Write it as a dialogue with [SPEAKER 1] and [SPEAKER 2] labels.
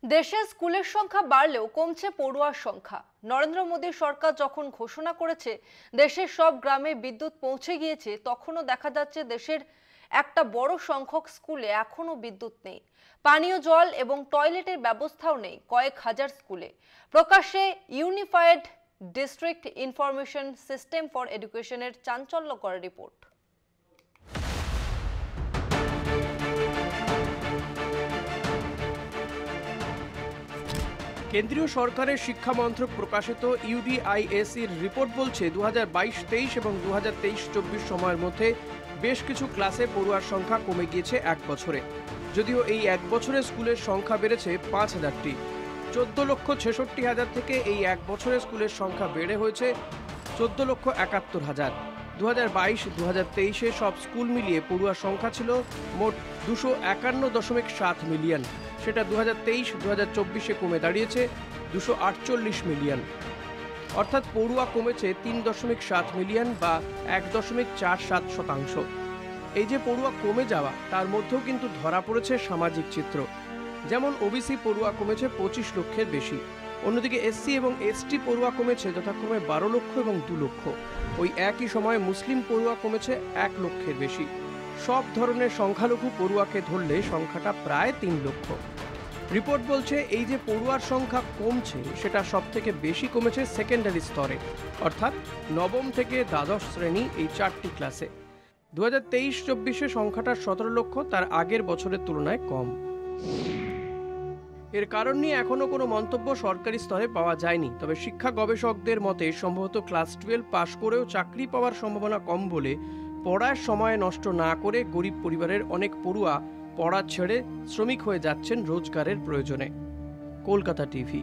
[SPEAKER 1] দেশে স্কুলের সংখ্যা বাড়লেও কমছে পড়ুয়ার সংখ্যা। নরেন্দ্র মোদী সরকার যখন ঘোষণা করেছে দেশের সব গ্রামে বিদ্যুৎ পৌঁছে গিয়েছে, তখনও দেখা যাচ্ছে দেশের একটা বড় সংখ্যক স্কুলে এখনো বিদ্যুৎ নেই। পানীয় জল এবং টয়লেটের ব্যবস্থাও নেই কয়েক হাজার স্কুলে। প্রকাশ্যে unified district information system for এডুকেশনের চাঞ্চল্যকর রিপোর্ট।
[SPEAKER 2] কেন্দ্রীয় সরকারের শিক্ষা মন্ত্রক প্রকাশিত ইউডিআইএসির রিপোর্ট বলছে 2022-23 এবং 2023-24 সময়ের মধ্যে বেশ কিছু ক্লাসে পড়ুয়ার সংখ্যা কমে গিয়েছে এক বছরে। যদিও এই এক বছরে স্কুলের সংখ্যা বেড়েছে 5,000টি। 14,66,000 থেকে এই এক বছরে স্কুলের সংখ্যা বেড়ে হয়েছে 14,71,000। 2022-2023-এ সব স্কুল মিলিয়ে পড়ুয়ার সংখ্যা ছিল মোট 251.7 মিলিয়ন। সেটা 2023-2024-এ কমে দাঁড়িয়েছে 248 মিলিয়ন। অর্থাৎ পড়ুয়া কমেছে 3.7 মিলিয়ন বা 1.47%। এই যে পড়ুয়া কমে যাওয়া, তার মধ্যেও কিন্তু ধরা পড়েছে সামাজিক চিত্র। যেমন ওবিসি পড়ুয়া কমেছে 25 লক্ষের বেশি, অন্যদিকে এসসি এবং এসটি পড়ুয়া কমেছে যথাক্রমে 12 লক্ষ এবং 2 লক্ষ। ওই একই সময়ে মুসলিম পড়ুয়া কমেছে 1 লক্ষের বেশি। সব ধরনের সংখ্যালঘু পড়ুয়াকে ধরলে সংখ্যাটা প্রায় 3 লক্ষ। রিপোর্ট বলছে এই যে পড়ুয়ার সংখ্যা কমছে, সেটা সব থেকে বেশি কমেছে সেকেন্ডারি স্তরে, অর্থাৎ নবম থেকে দ্বাদশ শ্রেণী, এই 4টি ক্লাসে। 2023-24-এ সংখ্যাটা 17 লক্ষ, তার আগের বছরের তুলনায় কম। এর কারণ নিয়ে এখনো কোনো মন্তব্য সরকারি স্তরে পাওয়া যায়নি। তবে শিক্ষা গবেষকদের মতে সম্ভবত ক্লাস 12 পাশ করেও চাকরি পাওয়ার সম্ভাবনা কম বলে পড়ার সময় নষ্ট না করে গরিব পরিবারের অনেক পড়ুয়া পড়া ছেড়ে শ্রমিক হয়ে যাচ্ছেন রোজগারের প্রয়োজনে। কলকাতা টিভি।